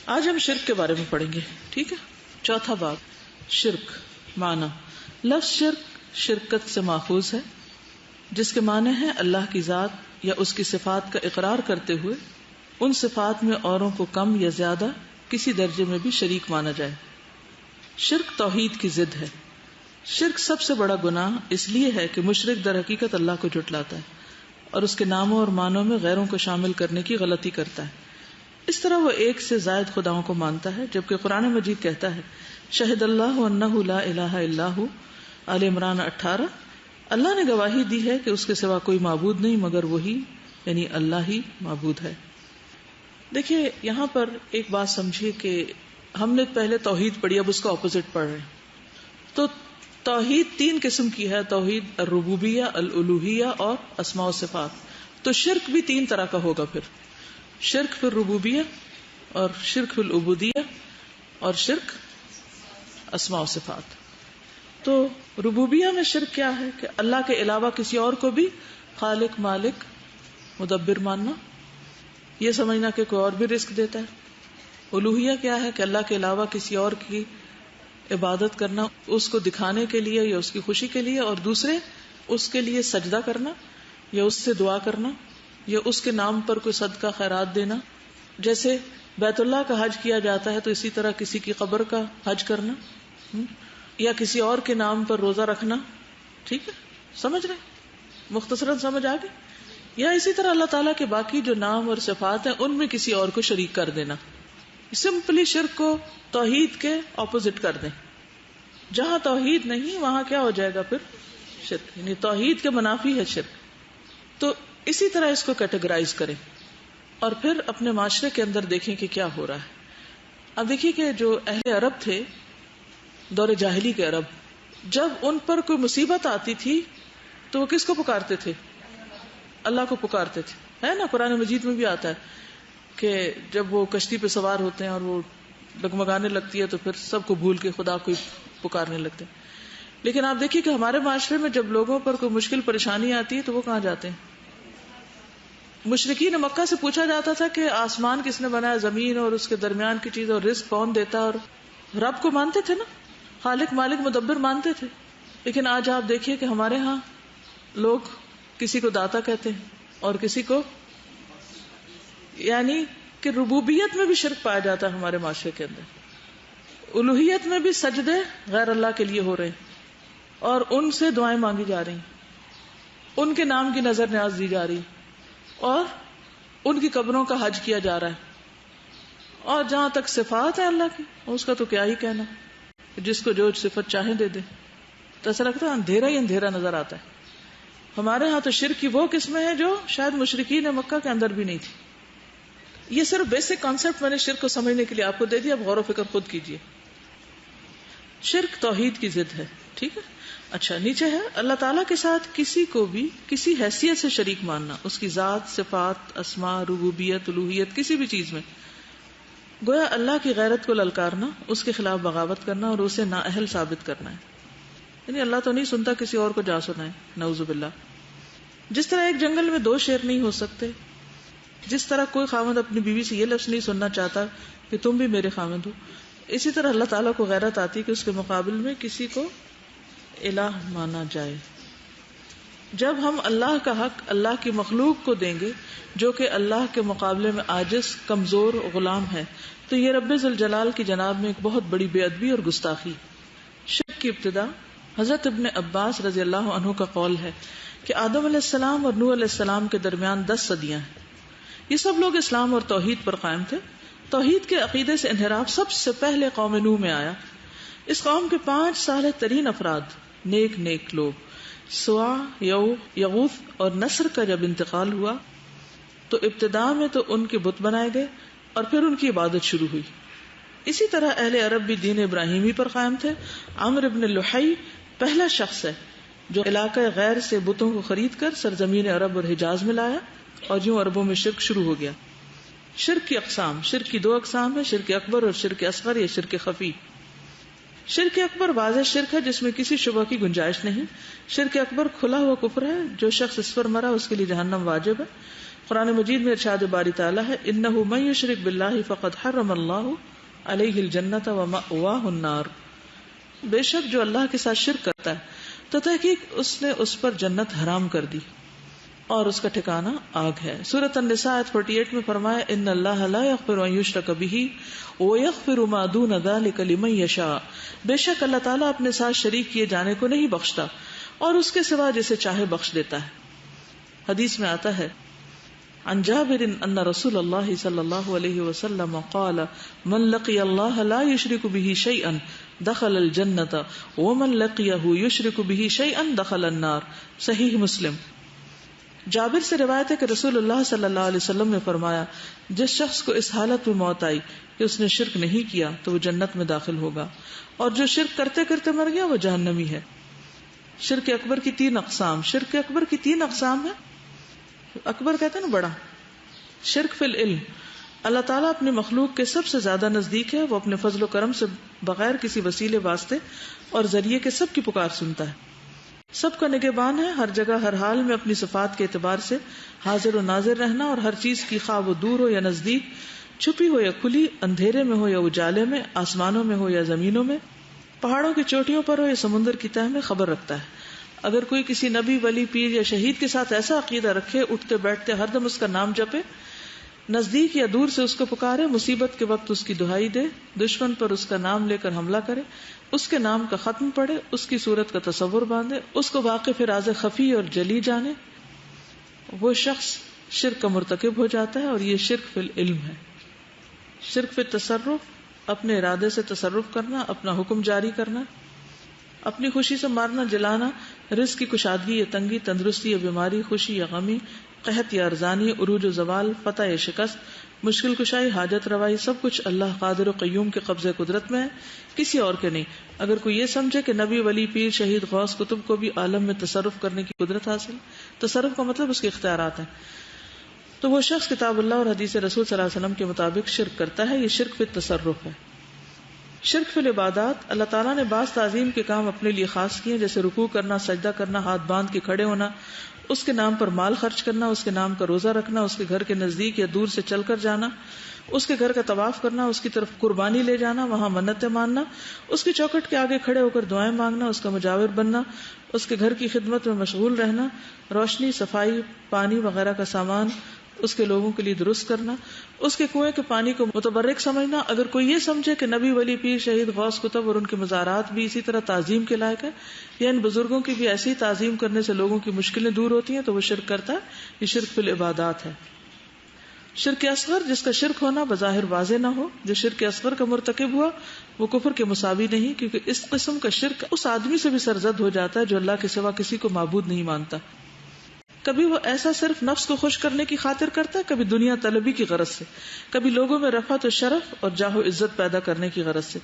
آج ہم شرک کے بارے میں پڑھیں گے. ٹھیک ہے. چوتھا باب شرک. معنی. لفظ شرک شرکت سے ماخوذ ہے جس کے معنی ہے اللہ کی ذات یا اس کی صفات کا اقرار کرتے ہوئے ان صفات میں اوروں کو کم یا زیادہ کسی درجے میں بھی شریک مانا جائے. شرک توحید کی ضد ہے. شرک سب سے بڑا گناہ اس لیے ہے کہ مشرک در حقیقت اللہ کو جھٹلاتا ہے اور اس کے ناموں اور معنوں میں غیروں کو شامل کرنے کی غلطی کرتا ہے. اس طرح وہ ایک سے زائد خداؤں کو مانتا ہے، جبکہ قرآن مجید کہتا ہے شہد اللہ انہ لا الہ الا ہو. آل عمران 18. اللہ نے گواہی دی ہے کہ اس کے سوا کوئی معبود نہیں مگر وہی، یعنی اللہ ہی معبود ہے. دیکھیے یہاں پر ایک بات سمجھیے کہ ہم نے پہلے توحید پڑھی، اب اس کا اپوزٹ پڑھ رہے ہیں. تو توحید 3 قسم کی ہے: توحید الربوبیہ، الالوہیہ اور اسماء و صفات. تو شرک بھی 3 طرح کا ہوگا، پھر شرک فی الربوبیہ اور شرک فی العبودیہ اور شرک اسماء و صفات. تو ربوبیہ میں شرک کیا ہے کہ اللہ کے علاوہ کسی اور کو بھی خالق، مالک، مدبر ماننا، یہ سمجھنا کہ کوئی اور بھی رزق دیتا ہے. الوہیہ کیا ہے کہ اللہ کے علاوہ کسی اور کی عبادت کرنا اس کو دکھانے کے لیے یا اس کی خوشی کے لیے، اور دوسرے اس کے لیے سجدہ کرنا یا اس سے دعا کرنا یا اس کے نام پر کوئی صدقہ خیرات دینا. جیسے بیت اللہ کا حج کیا جاتا ہے تو اسی طرح کسی کی قبر کا حج کرنا یا کسی اور کے نام پر روزہ رکھنا. ٹھیک ہے، سمجھ رہے؟ مختصراً سمجھ آ گئی. یا اسی طرح اللہ تعالیٰ کے باقی جو نام اور صفات ہیں ان میں کسی اور کو شریک کر دینا. سمپلی شرک کو توحید کے اپوزٹ کر دیں. جہاں توحید نہیں وہاں کیا ہو جائے گا پھر؟ شرک. یعنی توحید کے منافی ہے شرک. تو اسی طرح اس کو کیٹیگرائز کریں اور پھر اپنے معاشرے کے اندر دیکھیں کہ کیا ہو رہا ہے. اب دیکھیے کہ جو اہل عرب تھے، دور جاہلی کے عرب، جب ان پر کوئی مصیبت آتی تھی تو وہ کس کو پکارتے تھے؟ اللہ کو پکارتے تھے. ہے نا، قرآن مجید میں بھی آتا ہے کہ جب وہ کشتی پہ سوار ہوتے ہیں اور وہ ڈگمگانے لگتی ہے تو پھر سب کو بھول کے خدا کو پکارنے لگتے ہیں. لیکن آپ دیکھیے کہ ہمارے معاشرے میں جب لوگوں پر کوئی مشکل پریشانی آتی ہے تو وہ کہاں جاتے ہیں؟ مشرکین مکہ سے پوچھا جاتا تھا کہ آسمان کس نے بنایا، زمین اور اس کے درمیان کی چیز، اور رزق کون دیتا ہے، اور رب کو مانتے تھے نا، خالق، مالک، مدبر مانتے تھے. لیکن آج آپ دیکھیے کہ ہمارے ہاں لوگ کسی کو داتا کہتے ہیں اور کسی کو، یعنی کہ ربوبیت میں بھی شرک پایا جاتا ہے ہمارے معاشرے کے اندر. الوہیت میں بھی سجدے غیر اللہ کے لیے ہو رہے ہیں اور ان سے دعائیں مانگی جا رہی ہیں، ان کے نام کی نظر نیاز دی جا رہی اور ان کی قبروں کا حج کیا جا رہا ہے. اور جہاں تک صفات ہے اللہ کی، اس کا تو کیا ہی کہنا، جس کو جو صفت چاہے دے دے. تو ایسا لگتا ہے اندھیرا ہی اندھیرا نظر آتا ہے. ہمارے ہاں تو شرک کی وہ قسمیں ہیں جو شاید مشرکین مکہ کے اندر بھی نہیں تھی. یہ صرف بیسک کانسیپٹ میں نے شرک کو سمجھنے کے لیے آپ کو دے دیا، اب غور و فکر خود کیجیے. شرک توحید کی ضد ہے. ٹھیک ہے. اچھا، نیچے ہے اللہ تعالیٰ کے ساتھ کسی کو بھی کسی حیثیت سے شریک ماننا، اس کی ذات، صفات، اسماء، ربوبیت، الوہیت، کسی بھی چیز میں. گویا اللہ کی غیرت کو للکارنا، اس کے خلاف بغاوت کرنا اور اسے نااہل ثابت کرنا ہے. یعنی اللہ تو نہیں سنتا، کسی اور کو جا سنائے، نعوذ باللہ. جس طرح ایک جنگل میں 2 شیر نہیں ہو سکتے، جس طرح کوئی خاوند اپنی بیوی سے یہ لفظ نہیں سننا چاہتا کہ تم بھی میرے خاوند ہو، اسی طرح اللہ تعالیٰ کو غیرت آتی کہ اس کے مقابل میں کسی کو الہ مانا جائے. جب ہم اللہ کا حق اللہ کی مخلوق کو دیں گے جو کہ اللہ کے مقابلے میں عاجز، کمزور، غلام ہے، تو یہ رب ذوالجلال کی جناب میں ایک بہت بڑی بے ادبی اور گستاخی. شرک کی ابتدا حضرت ابن عباس رضی اللہ عنہ کا قول ہے کہ آدم علیہ السلام اور نوح علیہ السلام کے درمیان 10 صدیاں ہیں. یہ سب لوگ اسلام اور توحید پر قائم تھے. توحید کے عقیدے سے انحراف سب سے پہلے قوم نوح میں آیا. اس قوم کے 5 صالح ترین افراد، نیک لوگ، سوا، یغوث اور نصر کا جب انتقال ہوا تو ابتدا میں تو ان کے بت بنائے گئے اور پھر ان کی عبادت شروع ہوئی. اسی طرح اہل عرب بھی دین ابراہیمی پر قائم تھے. عمرو بن لحی پہلا شخص ہے جو علاقہ غیر سے بتوں کو خرید کر سرزمین عرب اور حجاز میں لایا، اور یوں عربوں میں شرک شروع ہو گیا. شرک کی اقسام، شرک کی 2 اقسام ہیں، شرک اکبر اور شرک اصغر یا شرک خفی. شرک اکبر واضح شرک ہے جس میں کسی شبہ کی گنجائش نہیں. شرک اکبر کھلا ہوا کفر ہے، جو شخص اس پر مرا اس کے لیے جہنم واجب ہے. قرآن مجید میں ارشاد باری تعالیٰ ہے انہ من یشرک باللہ فقد حرم اللہ علیہ الجنۃ ومأواہ النار، بے شک جو اللہ کے ساتھ شرک کرتا ہے تو تحقیق اس نے اس پر جنت حرام کر دی اور اس کا ٹھکانہ آگ ہے۔ سورۃ النساء آیت 48 میں فرمایا ان اللہ لا یغفر ان یشرک بہ ویغفر ما دون ذلک لمن یشاء، بے شک اللہ تعالیٰ اپنے ساتھ شریک کیے جانے کو نہیں بخشتا اور اس کے سوا جسے چاہے بخش دیتا ہے۔ حدیث میں آتا ہے عن جابر ان رسول اللہ صلی اللہ علیہ وسلم قال من لقی اللہ لا یشرک بہ شیئا دخل الجنۃ ومن لقیہ یشرک بہ شیئا دخل النار، صحیح مسلم۔ جابر سے روایت ہے کہ رسول اللہ صلی اللہ علیہ وسلم نے فرمایا جس شخص کو اس حالت میں موت آئی کہ اس نے شرک نہیں کیا تو وہ جنت میں داخل ہوگا، اور جو شرک کرتے کرتے مر گیا وہ جہنمی ہے۔ شرک اکبر کی 3 اقسام، شرک اکبر کی 3 اقسام ہے۔ اکبر کہتے ہیں نا بڑا۔ شرک فی العلم، اللہ تعالیٰ اپنی مخلوق کے سب سے زیادہ نزدیک ہے، وہ اپنے فضل و کرم سے بغیر کسی وسیلے واسطے اور ذریعے کے سب کی پکار سنتا ہے، سب کا نگہبان ہے، ہر جگہ ہر حال میں اپنی صفات کے اعتبار سے حاضر و ناظر رہنا، اور ہر چیز کی خواہ وہ دور ہو یا نزدیک، چھپی ہو یا کھلی، اندھیرے میں ہو یا اجالے میں، آسمانوں میں ہو یا زمینوں میں، پہاڑوں کی چوٹیوں پر ہو یا سمندر کی تہہ میں خبر رکھتا ہے۔ اگر کوئی کسی نبی، ولی، پیر یا شہید کے ساتھ ایسا عقیدہ رکھے، اٹھتے بیٹھتے ہر دم اس کا نام جپے، نزدیک یا دور سے اس کو پکارے، مصیبت کے وقت اس کی دہائی دے، دشمن پر اس کا نام لے کر حملہ کرے، اس کے نام کا ختم پڑھے، اس کی صورت کا تصور باندھے، اس کو واقف راز خفی اور جلی جانے، وہ شخص شرک کا مرتکب ہو جاتا ہے، اور یہ شرک فی العلم ہے۔ شرک فی التصرف، اپنے ارادے سے تصرف کرنا، اپنا حکم جاری کرنا، اپنی خوشی سے مارنا جلانا، رزق کی کشادگی یا تنگی، تندرستی یا بیماری، خوشی یا غمی، قحط یا ارزانی، عروج و زوال، فتح یا شکست، مشکل کشائی، حاجت روائی، سب کچھ اللہ قادر و قیوم کے قبضے قدرت میں ہے، کسی اور کے نہیں۔ اگر کوئی یہ سمجھے کہ نبی، ولی، پیر، شہید، غوث، کتب کو بھی عالم میں تصرف کرنے کی قدرت حاصل، تصرف کا مطلب اس کے اختیارات ہیں، تو وہ شخص کتاب اللہ اور حدیث رسول صلی اللہ علیہ وسلم کے مطابق شرک کرتا ہے۔ یہ شرک فی التصرف ہے۔ شرک فی العبادات، اللہ تعالیٰ نے بعض تعظیم کے کام اپنے لیے خاص کیے، جیسے رکوع کرنا، سجدہ کرنا، ہاتھ باندھ کے کھڑے ہونا، اس کے نام پر مال خرچ کرنا، اس کے نام کا روزہ رکھنا، اس کے گھر کے نزدیک یا دور سے چل کر جانا، اس کے گھر کا طواف کرنا، اس کی طرف قربانی لے جانا، وہاں منتیں ماننا، اس کی چوکھٹ کے آگے کھڑے ہو کر دعائیں مانگنا، اس کا مجاور بننا، اس کے گھر کی خدمت میں مشغول رہنا، روشنی، صفائی، پانی وغیرہ کا سامان اس کے لوگوں کے لیے درست کرنا، اس کے کنویں کے پانی کو متبرک سمجھنا۔ اگر کوئی یہ سمجھے کہ نبی، ولی، پیر، شہید، غوث، کتب اور ان کے مزارات بھی اسی طرح تعظیم کے لائق ہے، یا ان بزرگوں کی بھی ایسی تعظیم کرنے سے لوگوں کی مشکلیں دور ہوتی ہیں، تو وہ شرک کرتا ہے۔ یہ شرک فی العبادات ہے۔ شرک اصغر، جس کا شرک ہونا بظاہر واضح نہ ہو، جو شرک اصغر کا مرتکب ہوا وہ کفر کے مساوی نہیں، کیونکہ اس قسم کا شرک اس آدمی سے بھی سرزد ہو جاتا ہے جو اللہ کے سوا کسی کو معبود نہیں مانتا۔ کبھی وہ ایسا صرف نفس کو خوش کرنے کی خاطر کرتا ہے، کبھی دنیا طلبی کی غرض سے، کبھی لوگوں میں رفعت و شرف اور جاہ و عزت پیدا کرنے کی غرض سے،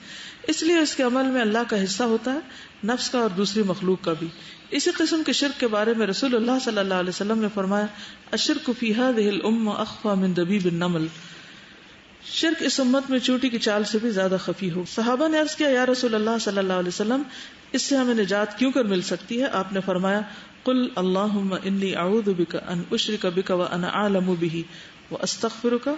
اس لیے اس کے عمل میں اللہ کا حصہ ہوتا ہے، نفس کا اور دوسری مخلوق کا بھی۔ اسی قسم کے شرک کے بارے میں رسول اللہ صلی اللہ علیہ وسلم نے فرمایا الشرک فی هذه الامہ اخفی من دبیب النمل، شرک اس امت میں چوٹی کی چال سے بھی زیادہ خفی ہو۔ صحابہ نے عرض کیا یا رسول اللہ صلی اللہ علیہ وسلم، اس سے ہمیں نجات کیوں کر مل سکتی ہے؟ آپ نے فرمایا قل اللہم انی اعوذ بک ان اشرک بک وانا اعلم بہ واستغفرک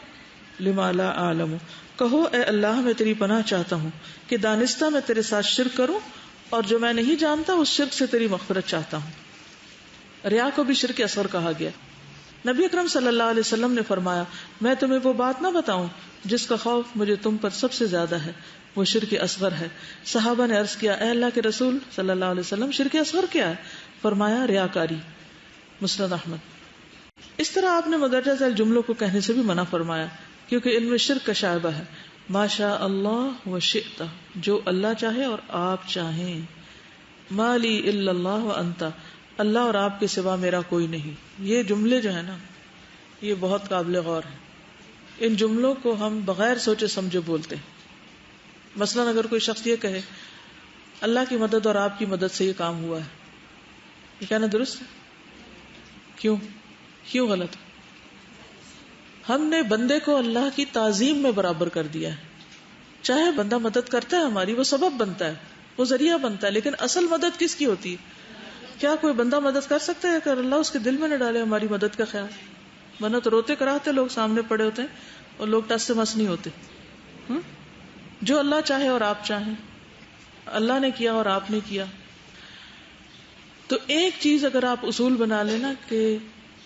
لما لا اعلم، کہو اے اللہ میں تیری پناہ چاہتا ہوں کہ دانستہ میں تیرے ساتھ شرک کروں اور جو میں نہیں جانتا اس شرک سے تیری مغفرت چاہتا ہوں۔ ریا کو بھی شرک اصغر کہا گیا۔ نبی اکرم صلی اللہ علیہ وسلم نے فرمایا میں تمہیں وہ بات نہ بتاؤں جس کا خوف مجھے تم پر سب سے زیادہ ہے، وہ شرک اصغر ہے۔ صحابہ نے عرض کیا اے اللہ کے رسول صلی اللہ علیہ وسلم شرک اصغر کیا ہے؟ فرمایا ریاکاری۔ مسند احمد۔ اس طرح آپ نے مدرجہ ذیل جملوں کو کہنے سے بھی منع فرمایا، کیونکہ ان میں شرک کا شائبہ ہے۔ ما شاء اللہ و شئت، جو اللہ چاہے اور آپ چاہیں۔ ما لی الا اللہ و انت، اللہ اور آپ کے سوا میرا کوئی نہیں۔ یہ جملے جو ہے نا یہ بہت قابل غور ہیں۔ ان جملوں کو ہم بغیر سوچے سمجھے بولتے ہیں۔ مثلا اگر کوئی شخص یہ کہے اللہ کی مدد اور آپ کی مدد سے یہ کام ہوا ہے، یہ کہنا درست ہے؟ کیوں غلط؟ ہم نے بندے کو اللہ کی تعظیم میں برابر کر دیا ہے۔ چاہے بندہ مدد کرتا ہے ہماری، وہ سبب بنتا ہے، وہ ذریعہ بنتا ہے، لیکن اصل مدد کس کی ہوتی ہے؟ کیا کوئی بندہ مدد کر سکتا ہے اگر اللہ اس کے دل میں نہ ڈالے ہماری مدد کا خیال؟ ورنہ تو روتے کراتے لوگ سامنے پڑے ہوتے ہیں اور لوگ ٹس سے مس نہیں ہوتے. جو اللہ چاہے اور آپ چاہیں، اللہ نے کیا اور آپ نے کیا. تو ایک چیز اگر آپ اصول بنا لینا کہ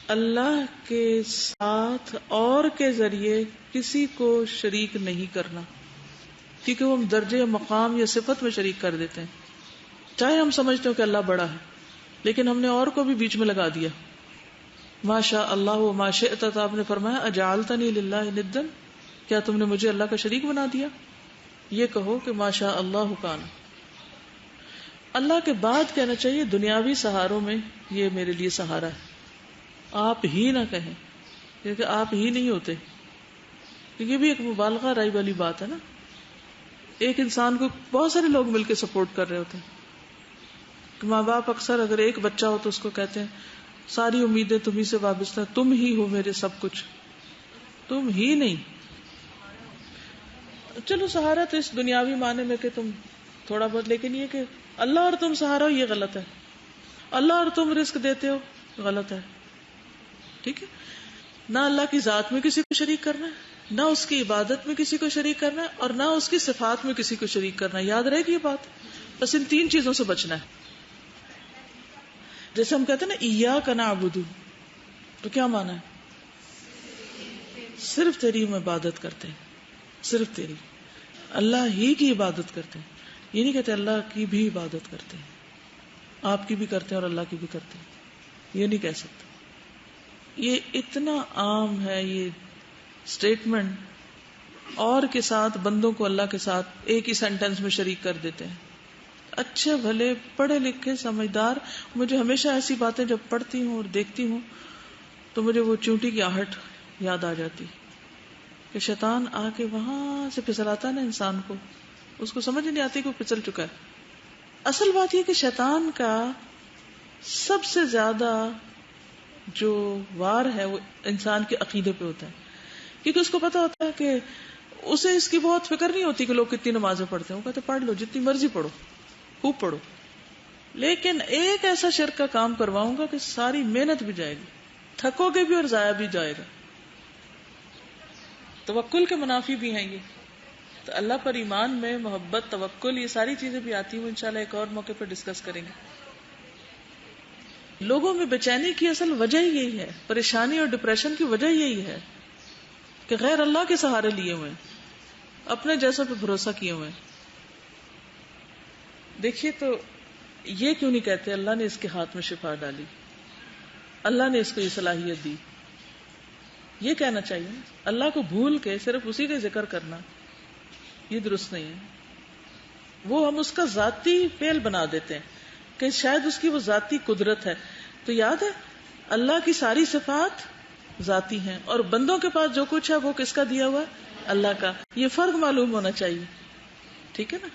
اللہ کے ساتھ اور کے ذریعے کسی کو شریک نہیں کرنا، کیونکہ وہ درجے مقام یا صفت میں شریک کر دیتے ہیں. چاہے ہم سمجھتے ہو کہ اللہ بڑا ہے، لیکن ہم نے اور کو بھی بیچ میں لگا دیا. ما شاء اللہ و ما شئت، تو آپ نے فرمایا اجعلتنی للہ ندا، کیا تم نے مجھے اللہ کا شریک بنا دیا؟ یہ کہو کہ ما شاء اللہ کان. اللہ کے بعد کہنا چاہیے دنیاوی سہاروں میں یہ میرے لیے سہارا ہے. آپ ہی نہ کہیں، کیونکہ آپ ہی نہیں ہوتے. یہ بھی ایک مبالغہ رائی والی بات ہے نا. ایک انسان کو بہت سارے لوگ مل کے سپورٹ کر رہے ہوتے ہیں. ماں باپ اکثر اگر ایک بچہ ہو تو اس کو کہتے ہیں ساری امیدیں تمہیں سے وابستہ، تم ہی ہو میرے سب کچھ. تم ہی نہیں. چلو سہارا تو اس دنیاوی معنی میں کہ تم تھوڑا بہت، لیکن یہ کہ اللہ اور تم سہارا ہو یہ غلط ہے. اللہ اور تم رزق دیتے ہو غلط ہے. ٹھیک ہے، نہ اللہ کی ذات میں کسی کو شریک کرنا ہے، نہ اس کی عبادت میں کسی کو شریک کرنا ہے، اور نہ اس کی صفات میں کسی کو شریک کرنا ہے. یاد رہے گی یہ بات. بس ان تین چیزوں سے بچنا ہے. جیسے ہم کہتے ہیں نا ایاک نعبد، تو کیا مانا ہے؟ صرف تیری ہم عبادت کرتے ہیں، صرف تیری. اللہ ہی کی عبادت کرتے ہیں. یہ نہیں کہتے اللہ کی بھی عبادت کرتے ہیں، آپ کی بھی کرتے ہیں اور اللہ کی بھی کرتے ہیں. یہ نہیں کہہ سکتے. یہ اتنا عام ہے یہ اسٹیٹمنٹ، اور کے ساتھ بندوں کو اللہ کے ساتھ ایک ہی سینٹینس میں شریک کر دیتے ہیں. اچھے بھلے پڑھے لکھے سمجھدار، مجھے ہمیشہ ایسی باتیں جب پڑھتی ہوں اور دیکھتی ہوں تو مجھے وہ چونٹی کی آہٹ یاد آ جاتی کہ شیطان آ کے وہاں سے پھسلاتا ہے نا انسان کو، اس کو سمجھ نہیں آتی کہ وہ پھسل چکا ہے. اصل بات یہ کہ شیطان کا سب سے زیادہ جو وار ہے وہ انسان کے عقیدے پہ ہوتا ہے، کیونکہ اس کو پتا ہوتا ہے کہ اسے اس کی بہت فکر نہیں ہوتی کہ لوگ کتنی نمازیں پڑھتے ہیں. وہ کہتے پڑھ لو جتنی مرضی پڑھو، خوب پڑھو، لیکن ایک ایسا شرک کا کام کرواؤں گا کہ ساری محنت بھی جائے گی، تھکو گے بھی اور ضائع بھی جائے گا. توکل کے منافی بھی ہیں یہ. تو اللہ پر ایمان میں محبت، توکل، یہ ساری چیزیں بھی آتی ہیں. انشاءاللہ ایک اور موقع پر ڈسکس کریں گے. لوگوں میں بے چینی کی اصل وجہ ہی یہی ہے، پریشانی اور ڈپریشن کی وجہ یہی ہے کہ غیر اللہ کے سہارے لیے ہوئے، اپنے جیسوں پہ بھروسہ کیے ہوئے. دیکھیے تو یہ کیوں نہیں کہتے اللہ نے اس کے ہاتھ میں شفا ڈالی، اللہ نے اس کو یہ صلاحیت دی. یہ کہنا چاہیے اللہ کو بھول کے صرف اسی کا ذکر کرنا یہ درست نہیں ہے. وہ ہم اس کا ذاتی فعل بنا دیتے ہیں کہ شاید اس کی وہ ذاتی قدرت ہے. تو یاد ہے اللہ کی ساری صفات ذاتی ہیں اور بندوں کے پاس جو کچھ ہے وہ کس کا دیا ہوا ہے؟ اللہ کا. یہ فرق معلوم ہونا چاہیے. ٹھیک ہے نا.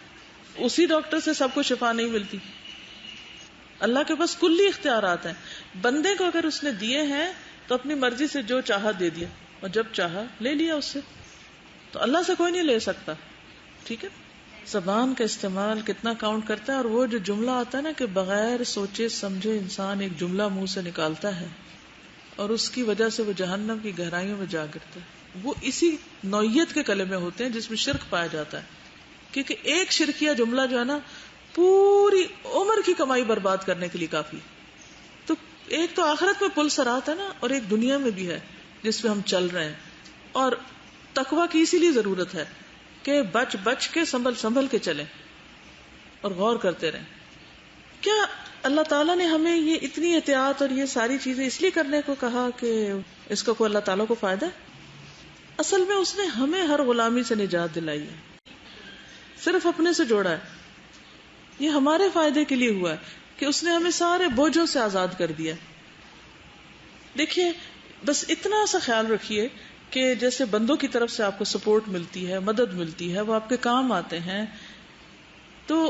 اسی ڈاکٹر سے سب کو شفا نہیں ملتی. اللہ کے پاس کلی اختیارات ہیں. بندے کو اگر اس نے دیے ہیں تو اپنی مرضی سے جو چاہا دے دیا اور جب چاہا لے لیا اس سے. تو اللہ سے کوئی نہیں لے سکتا. ٹھیک ہے. زبان کا استعمال کتنا کاؤنٹ کرتا ہے. اور وہ جو جملہ آتا ہے نا کہ بغیر سوچے سمجھے انسان ایک جملہ منہ سے نکالتا ہے اور اس کی وجہ سے وہ جہنم کی گہرائیوں میں جا گرتا ہے، وہ اسی نوعیت کے کلمے ہوتے ہیں جس میں شرک پایا جاتا ہے. کیونکہ ایک شرکیہ جملہ جو ہے نا پوری عمر کی کمائی برباد کرنے کے لیے کافی. تو ایک تو آخرت میں پل صراط ہے نا، اور ایک دنیا میں بھی ہے جس پہ ہم چل رہے ہیں. اور تقویٰ کی اسی لیے ضرورت ہے کہ بچ بچ کے سنبھل کے چلیں اور غور کرتے رہیں. کیا اللہ تعالیٰ نے ہمیں یہ اتنی احتیاط اور یہ ساری چیزیں اس لیے کرنے کو کہا کہ اس کا کوئی اللہ تعالیٰ کو فائدہ ہے؟ اصل میں اس نے ہمیں ہر غلامی سے نجات دلائی ہے، صرف اپنے سے جوڑا ہے. یہ ہمارے فائدے کے لیے ہوا ہے کہ اس نے ہمیں سارے بوجھوں سے آزاد کر دیا. دیکھیے بس اتنا سا خیال رکھیے کہ جیسے بندوں کی طرف سے آپ کو سپورٹ ملتی ہے، مدد ملتی ہے، وہ آپ کے کام آتے ہیں، تو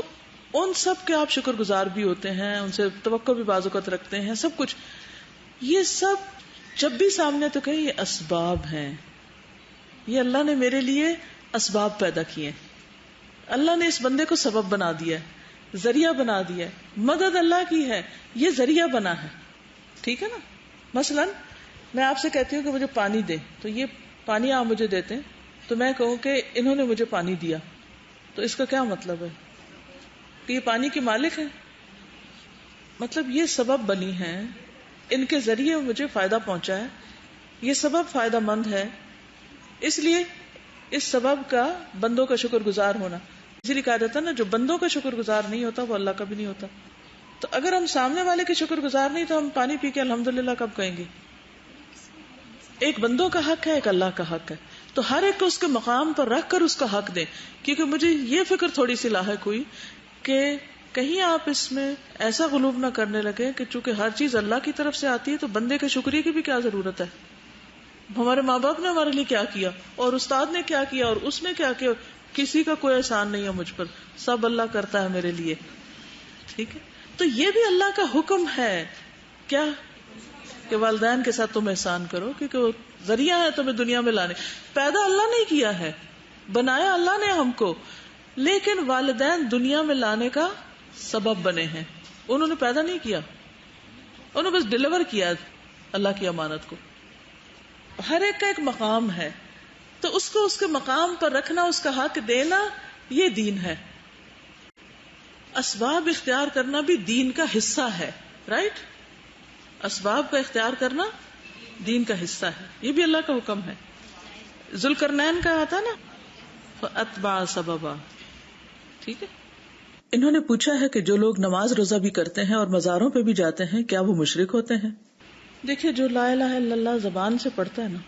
ان سب کے آپ شکر گزار بھی ہوتے ہیں، ان سے توقع بھی بعض اوقات رکھتے ہیں. سب کچھ یہ سب جب بھی سامنے تو کہیں یہ اسباب ہیں، یہ اللہ نے میرے لیے اسباب پیدا کیے. اللہ نے اس بندے کو سبب بنا دیا، ذریعہ بنا دیا. مدد اللہ کی ہے، یہ ذریعہ بنا ہے. ٹھیک ہے نا. مثلا میں آپ سے کہتی ہوں کہ مجھے پانی دے، تو یہ پانی آپ مجھے دیتے ہیں، تو میں کہوں کہ انہوں نے مجھے پانی دیا، تو اس کا کیا مطلب ہے کہ یہ پانی کی مالک ہے؟ مطلب یہ سبب بنی ہیں، ان کے ذریعے مجھے فائدہ پہنچا ہے، یہ سبب فائدہ مند ہے، اس لیے اس سبب کا بندوں کا شکر گزار ہونا، اسی لیے کہا جاتا ہے نا جو بندوں کا شکر گزار نہیں ہوتا وہ اللہ کا بھی نہیں ہوتا. تو اگر ہم سامنے والے کے شکر گزار نہیں تو ہم پانی پی کے الحمدللہ کب کہیں گے؟ ایک بندوں کا حق ہے، ایک اللہ کا حق ہے، تو ہر ایک کو اس کے مقام پر رکھ کر اس کا حق دیں. کیونکہ مجھے یہ فکر تھوڑی سی لاحق ہوئی کہ کہیں آپ اس میں ایسا غلوب نہ کرنے لگے کہ چونکہ ہر چیز اللہ کی طرف سے آتی ہے تو بندے کے شکریہ کی بھی کیا ضرورت ہے. ہمارے ماں باپ نے ہمارے لیے کیا کیا، اور استاد نے کیا کیا، اور اس نے کیا کیا، کسی کا کوئی احسان نہیں ہے مجھ پر، سب اللہ کرتا ہے میرے لیے. ٹھیک ہے، تو یہ بھی اللہ کا حکم ہے کیا کہ والدین کے ساتھ تم احسان کرو، کیونکہ وہ ذریعہ ہے تمہیں دنیا میں لانے. پیدا اللہ نے کیا ہے، بنایا اللہ نے ہم کو، لیکن والدین دنیا میں لانے کا سبب بنے ہیں. انہوں نے پیدا نہیں کیا، انہوں نے بس ڈلیور کیا اللہ کی امانت کو. ہر ایک کا ایک مقام ہے، تو اس کو اس کے مقام پر رکھنا، اس کا حق دینا، یہ دین ہے. اسباب اختیار کرنا بھی دین کا حصہ ہے، رائٹ؟ اسباب کا اختیار کرنا دین کا حصہ ہے، یہ بھی اللہ کا حکم ہے. ذوالقرنین کا آتا نا فَأَتْبَعَ سَبَبًا. ٹھیک ہے. انہوں نے پوچھا ہے کہ جو لوگ نماز روزہ بھی کرتے ہیں اور مزاروں پہ بھی جاتے ہیں کیا وہ مشرک ہوتے ہیں؟ دیکھیے جو لا الہ الا اللہ زبان سے پڑھتا ہے نا،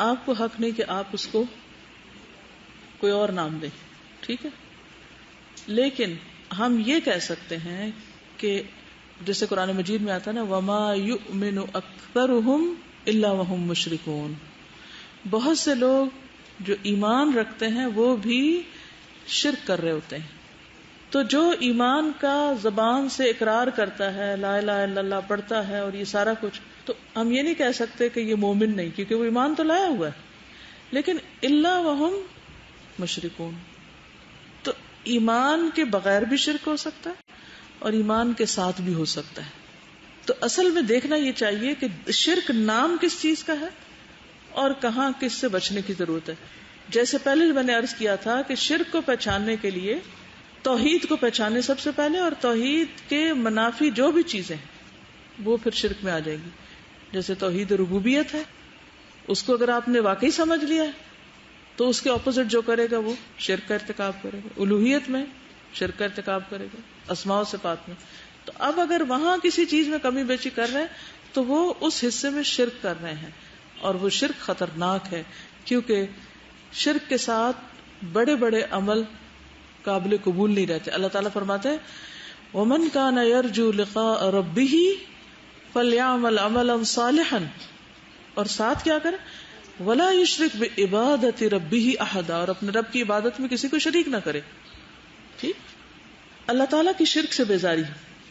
آپ کو حق نہیں کہ آپ اس کو کوئی اور نام دیں، ٹھیک ہے. لیکن ہم یہ کہہ سکتے ہیں کہ جیسے قرآن مجید میں آتا ہے نا وَمَا يُؤْمِنُ أَكْثَرُهُمْ إِلَّا وَهُمْ مُشْرِكُونَ، بہت سے لوگ جو ایمان رکھتے ہیں وہ بھی شرک کر رہے ہوتے ہیں. تو جو ایمان کا زبان سے اقرار کرتا ہے، لا الہ الا اللہ پڑھتا ہے اور یہ سارا کچھ، تو ہم یہ نہیں کہہ سکتے کہ یہ مومن نہیں، کیونکہ وہ ایمان تو لایا ہوا ہے، لیکن الا وہم مشرکون. تو ایمان کے بغیر بھی شرک ہو سکتا ہے اور ایمان کے ساتھ بھی ہو سکتا ہے. تو اصل میں دیکھنا یہ چاہیے کہ شرک نام کس چیز کا ہے اور کہاں کس سے بچنے کی ضرورت ہے. جیسے پہلے میں نے عرض کیا تھا کہ شرک کو پہچاننے کے لیے توحید کو پہچانے سب سے پہلے، اور توحید کے منافی جو بھی چیزیں وہ پھر شرک میں آ جائیں گی. جیسے توحید ربوبیت ہے، اس کو اگر آپ نے واقعی سمجھ لیا ہے تو اس کے اپوزٹ جو کرے گا وہ شرک کا ارتکاب کرے گا. الوہیت میں شرک کا ارتکاب کرے گا، اسماء و صفات میں. تو اب اگر وہاں کسی چیز میں کمی بیشی کر رہے ہیں تو وہ اس حصے میں شرک کر رہے ہیں، اور وہ شرک خطرناک ہے، کیونکہ شرک کے ساتھ بڑے بڑے عمل قابل قبول نہیں رہتے. اللہ تعالیٰ فرماتے ہیں وَمَنْ كَانَ يَرْجُو لِقَاءَ رَبِّهِ فَلْيَعْمَلْ عَمَلًا صَالِحًا، اور ساتھ کیا کریں وَلَا يُشْرِكْ بِعِبَادَةِ رَبِّهِ أَحَدًا، اور اپنے رب کی عبادت میں کسی کو شریک نہ کرے. ٹھیک. اللہ تعالیٰ کی شرک سے بیزاری.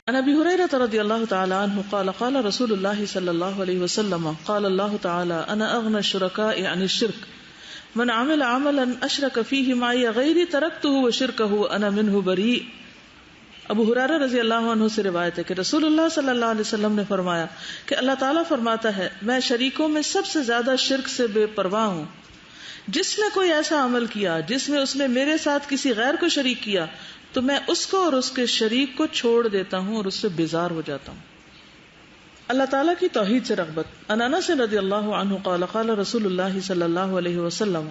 عن ابی ہریرہ رضی اللہ تعالی عنہ قال قال رسول اللہ صلی اللہ علیہ وسلم قال اللہ تعالی انا اغنى الشركاء عن الشرك من عمل عملا اشرك فيه معي غيري تركته وشركه وانا منه بريء. ابو ہریرہ رضی اللہ عنہ سے روایت ہے کہ رسول اللہ صلی اللہ علیہ وسلم نے فرمایا کہ اللہ تعالیٰ فرماتا ہے میں شریکوں میں سب سے زیادہ شرک سے بے پرواہ ہوں. جس نے کوئی ایسا عمل کیا جس میں اس نے میرے ساتھ کسی غیر کو شریک کیا تو میں اس کو اور اس کے شریک کو چھوڑ دیتا ہوں اور اس سے بیزار ہو جاتا ہوں. اللہ تعالیٰ کی توحید سے رغبت. عن انس رضی اللہ عنہ قال قال رسول اللہ صلی اللہ علیہ وسلم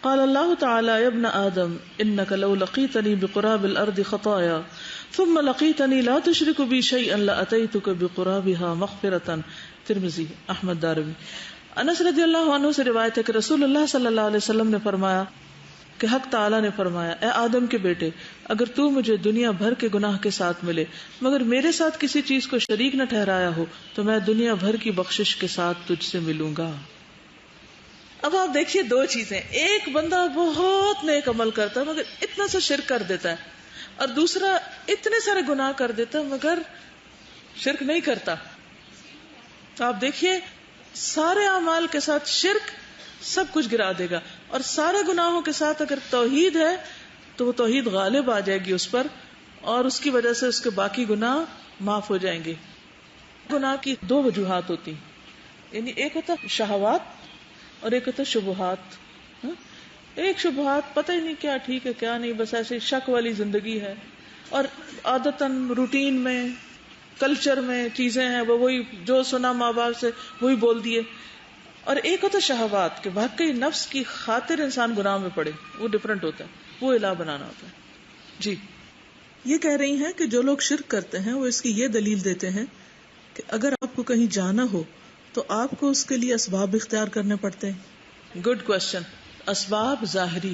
قال اللہ تعالی یا ابن آدم انك لو لقيتني بقراب الارض خطايا ثم لقيتني لا تشرك بي شيئا لاتيتك بقرابها مغفرة. ترمذی، احمد دارمی. انس رضی اللہ عنہ سے روایت ہے کہ رسول اللہ صلی اللہ علیہ وسلم نے فرمایا کہ حق تعالیٰ نے فرمایا اے آدم کے بیٹے اگر تو مجھے دنیا بھر کے گناہ کے ساتھ ملے مگر میرے ساتھ کسی چیز کو شریک نہ ٹھہرایا ہو تو میں دنیا بھر کی بخشش کے ساتھ تجھ سے ملوں گا. اب آپ دیکھیے دو چیزیں، ایک بندہ بہت نیک عمل کرتا ہے مگر اتنا سا شرک کر دیتا ہے، اور دوسرا اتنے سارے گناہ کر دیتا ہے مگر شرک نہیں کرتا. تو آپ دیکھیے سارے اعمال کے ساتھ شرک سب کچھ گرا دے گا، اور سارے گناہوں کے ساتھ اگر توحید ہے تو وہ توحید غالب آ جائے گی اس پر، اور اس کی وجہ سے اس کے باقی گناہ معاف ہو جائیں گے. گناہ کی دو وجوہات ہوتی ہیں. یعنی ایک ہوتا شہوات اور ایک ہوتا شبہات. ایک شبہات پتہ ہی نہیں کیا ٹھیک ہے کیا نہیں، بس ایسے شک والی زندگی ہے، اور عادتاً روٹین میں کلچر میں چیزیں ہیں وہ وہی جو سنا ماں باپ سے وہی بول دیے. اور ایک ہوتا شہوات کہ واقعی نفس کی خاطر انسان گناہ میں پڑے، وہ ڈفرنٹ ہوتا ہے، وہ الہ بنانا ہوتا ہے. جی یہ کہہ رہی ہیں کہ جو لوگ شرک کرتے ہیں وہ اس کی یہ دلیل دیتے ہیں کہ اگر آپ کو کہیں جانا ہو تو آپ کو اس کے لیے اسباب اختیار کرنے پڑتے ہیں. Good question. اسباب ظاہری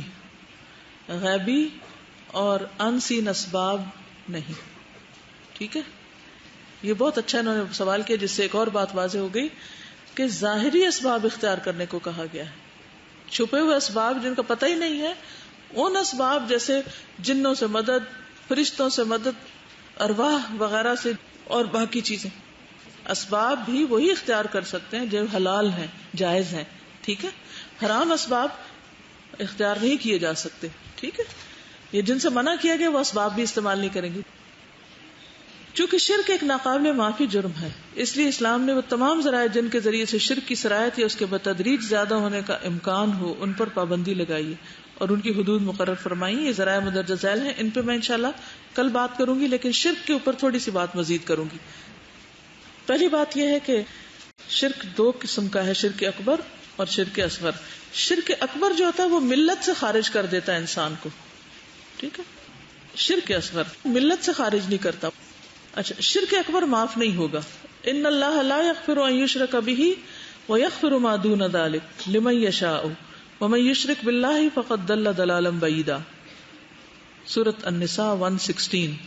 غیبی اور ان سین اسباب نہیں. ٹھیک ہے، یہ بہت اچھا انہوں نے سوال کیا، جس سے ایک اور بات واضح ہو گئی کہ ظاہری اسباب اختیار کرنے کو کہا گیا ہے. چھپے ہوئے اسباب جن کا پتہ ہی نہیں ہے، ان اسباب جیسے جنوں سے مدد، فرشتوں سے مدد، ارواح وغیرہ سے اور باقی چیزیں، اسباب بھی وہی اختیار کر سکتے ہیں جو حلال ہیں، جائز ہیں. ٹھیک ہے، حرام اسباب اختیار نہیں کیے جا سکتے. ٹھیک ہے، یہ جن سے منع کیا گیا وہ اسباب بھی استعمال نہیں کریں گے. چونکہ شرک ایک ناقابل معافی جرم ہے، اس لیے اسلام نے وہ تمام ذرائع جن کے ذریعے سے شرک کی سرایت یا اس کے بتدریج زیادہ ہونے کا امکان ہو ان پر پابندی لگائی اور ان کی حدود مقرر فرمائی. یہ ذرائع مندرجہ ذیل ہیں، ان پہ میں انشاءاللہ کل بات کروں گی، لیکن شرک کے اوپر تھوڑی سی بات مزید کروں گی. پہلی بات یہ ہے کہ شرک دو قسم کا ہے، شرک اکبر اور شرک اصغر. شرک اکبر جو ہوتا ہے وہ ملت سے خارج کر دیتا ہے انسان کو. ٹھیک ہے، شرک اصغر ملت سے خارج نہیں کرتا. اچھا، شرک اکبر معاف نہیں ہوگا. ان اللہ لا یغفر ان یشرک بہ ویغفر ما دون ذلک لمن یشاء ومن یشرک باللہ فقد ضل ضلالا بعیدا. سورۃ النساء 116.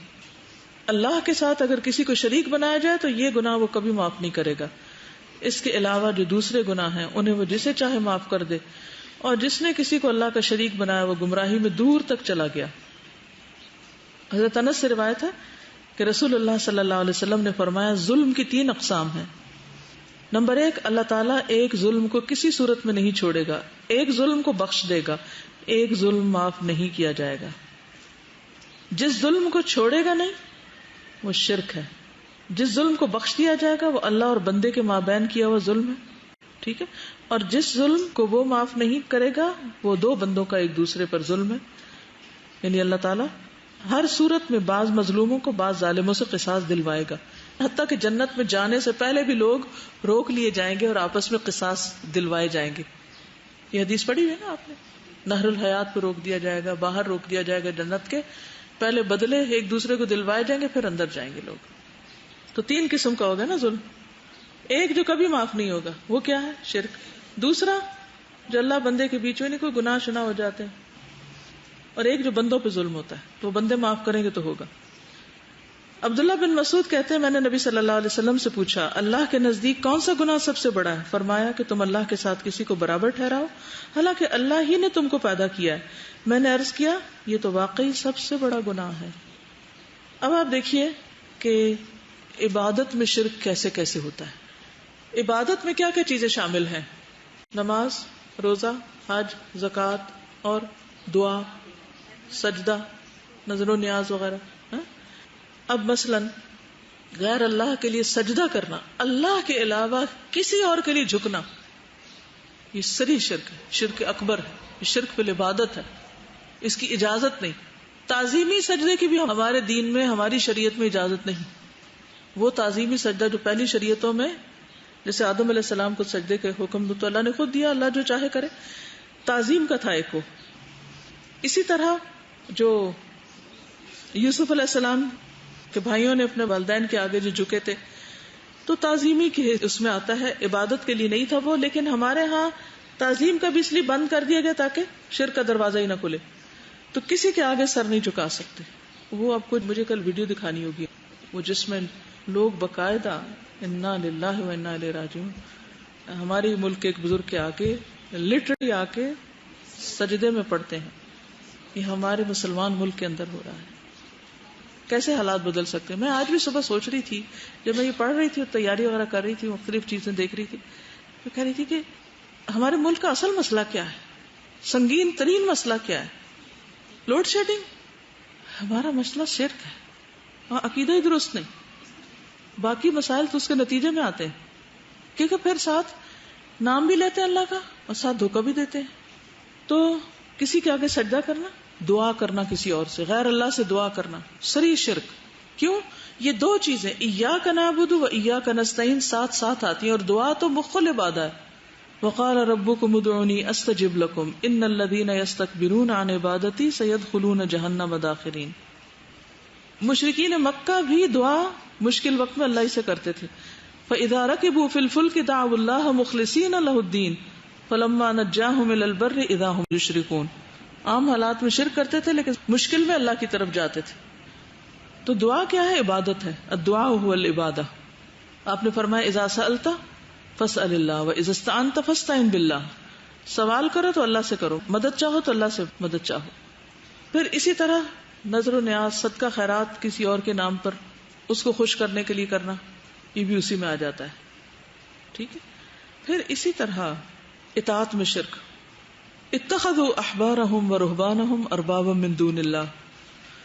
اللہ کے ساتھ اگر کسی کو شریک بنایا جائے تو یہ گناہ وہ کبھی معاف نہیں کرے گا. اس کے علاوہ جو دوسرے گناہ ہیں انہیں وہ جسے چاہے معاف کر دے، اور جس نے کسی کو اللہ کا شریک بنایا وہ گمراہی میں دور تک چلا گیا. حضرت انس سے روایت ہے کہ رسول اللہ صلی اللہ علیہ وسلم نے فرمایا ظلم کی 3 اقسام ہیں. نمبر 1، اللہ تعالیٰ ایک ظلم کو کسی صورت میں نہیں چھوڑے گا، ایک ظلم کو بخش دے گا، ایک ظلم معاف نہیں کیا جائے گا. جس ظلم کو چھوڑے گا نہیں وہ شرک ہے، جس ظلم کو بخش دیا جائے گا وہ اللہ اور بندے کے مابین کیا ہوا ظلم ہے. ٹھیک ہے، اور جس ظلم کو وہ معاف نہیں کرے گا وہ 2 بندوں کا ایک دوسرے پر ظلم ہے. یعنی اللہ تعالیٰ ہر صورت میں بعض مظلوموں کو بعض ظالموں سے قصاص دلوائے گا، حتیٰ کہ جنت میں جانے سے پہلے بھی لوگ روک لیے جائیں گے اور آپس میں قصاص دلوائے جائیں گے. یہ حدیث پڑھی ہے نا آپ نے، نہر الحیات پہ روک دیا جائے گا، باہر روک دیا جائے گا جنت کے، پہلے بدلے ایک دوسرے کو دلوائے جائیں گے پھر اندر جائیں گے لوگ. تو 3 قسم کا ہوگا نا ظلم. ایک جو کبھی معاف نہیں ہوگا وہ کیا ہے؟ شرک. دوسرا جو اللہ بندے کے بیچ میں نہیں کوئی گناہ شنا ہو جاتے ہیں، اور ایک جو بندوں پہ ظلم ہوتا ہے تو بندے معاف کریں گے تو ہوگا. عبداللہ بن مسعود کہتے ہیں میں نے نبی صلی اللہ علیہ وسلم سے پوچھا اللہ کے نزدیک کون سا گناہ سب سے بڑا ہے؟ فرمایا کہ تم اللہ کے ساتھ کسی کو برابر ٹھہراؤ حالانکہ اللہ ہی نے تم کو پیدا کیا ہے. میں نے عرض کیا یہ تو واقعی سب سے بڑا گناہ ہے. اب آپ دیکھیے کہ عبادت میں شرک کیسے کیسے ہوتا ہے. عبادت میں کیا کیا چیزیں شامل ہیں؟ نماز، روزہ، حج، زکوٰۃ اور دعا، سجدہ، نظر و نیاز وغیرہ. اب مثلاً غیر اللہ کے لیے سجدہ کرنا، اللہ کے علاوہ کسی اور کے لیے جھکنا، یہ سری شرک ہے، شرک اکبر ہے، یہ شرک فی العبادت ہے، اس کی اجازت نہیں. تعظیمی سجدے کی بھی ہمارے دین میں ہماری شریعت میں اجازت نہیں. وہ تعظیمی سجدہ جو پہلی شریعتوں میں جیسے آدم علیہ السلام کو سجدے کے حکم تو اللہ نے خود دیا، اللہ جو چاہے کرے، تعظیم کا تھا ایک وہ. اسی طرح جو یوسف علیہ السلام کے بھائیوں نے اپنے والدین کے آگے جو جھکے تھے تو تعظیمی کے اس میں آتا ہے، عبادت کے لیے نہیں تھا وہ. لیکن ہمارے ہاں تعظیم کا بھی اس لیے بند کر دیا گیا تاکہ شرک کا دروازہ ہی نہ کھلے. تو کسی کے آگے سر نہیں جھکا سکتے. وہ آپ کو مجھے کل ویڈیو دکھانی ہوگی، وہ جس میں لوگ باقاعدہ انا للہ و انا الیہ راجعون ہمارے ملک کے ایک بزرگ کے آگے لٹرلی آ کے سجدے میں پڑتے ہیں. یہ ہمارے مسلمان ملک کے اندر ہو رہا ہے. کیسے حالات بدل سکتے ہیں. میں آج بھی صبح سوچ رہی تھی جب میں یہ پڑھ رہی تھی اور تیاری وغیرہ کر رہی تھی، مختلف چیزیں دیکھ رہی تھی، میں کہہ رہی تھی کہ ہمارے ملک کا اصل مسئلہ کیا ہے، سنگین ترین مسئلہ کیا ہے؟ Load shedding. ہمارا مسئلہ شرک ہے، عقیدہ ہی درست نہیں، باقی مسائل تو اس کے نتیجے میں آتے ہیں. کیونکہ پھر ساتھ نام بھی لیتے ہیں اللہ کا اور ساتھ دھوکہ بھی دیتے ہیں. تو کسی کے آگے سجدہ کرنا، دعا کرنا کسی اور سے، غیر اللہ سے دعا کرنا، صریح شرک. کیوں؟ یہ دو چیزیں ایاک نعبد و ایاک نستعین ساتھ ساتھ آتی ہیں، اور دعا تو مخل عبادہ ہے. وقال ربکم ادعونی استجب لکم ان الذین یستکبرون عن عبادتی سیدخلون جہنم داخرین. مشرکین مکہ بھی دعا مشکل وقت میں اللہ ہی سے کرتے تھے. فاذا رکبوا فی الفلک دعوا اللہ مخلصین لہ الدین فلما نجاہم الی البر اذا ہم یشرکون. عام حالات میں شرک کرتے تھے لیکن مشکل میں اللہ کی طرف جاتے تھے. تو دعا کیا ہے؟ عبادت ہے. الدعاء هو العبادہ. آپ نے فرمایا اذا سألت فاسأل اللہ واذا استعنت فاستعن باللہ. سوال کرو تو اللہ سے کرو، مدد چاہو تو اللہ سے مدد چاہو. پھر اسی طرح نظر و نیاز، صدقہ خیرات کسی اور کے نام پر اس کو خوش کرنے کے لیے کرنا، یہ بھی اسی میں آ جاتا ہے. ٹھیک ہے. پھر اسی طرح اطاعت میں شرک. اتخذوا احبارهم ورهبانهم اربابا من دون اللہ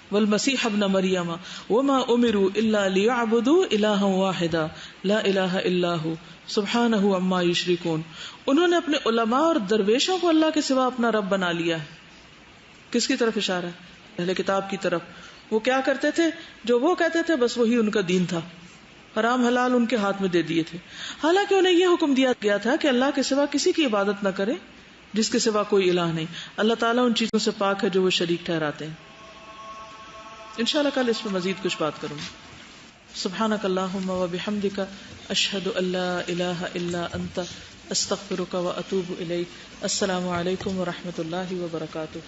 والمسیح ابن مریم وما امروا الا ليعبدوا الها واحدا لا الہ الا هو سبحانہ عما یشرکون. انہوں نے اپنے علماء اور درویشوں کو اللہ کے سوا اپنا رب بنا لیا ہے. کس کی طرف اشارہ ہے؟ اہل کتاب کی طرف. وہ کیا کرتے تھے؟ جو وہ کہتے تھے بس وہی ان کا دین تھا. حرام حلال ان کے ہاتھ میں دے دیے تھے. حالانکہ انہیں یہ حکم دیا گیا تھا کہ اللہ کے سوا کسی کی عبادت نہ کرے جس کے سوا کوئی الہ نہیں. اللہ تعالیٰ ان چیزوں سے پاک ہے جو وہ شریک ٹھہراتے ہیں. انشاءاللہ کل اس پہ مزید کچھ بات کروں گی. سبحانک اللہم و بحمدک اشہد ان لا الہ الا انت استغفرک و اتوب الیک. السلام علیکم و رحمۃ اللہ وبرکاتہ.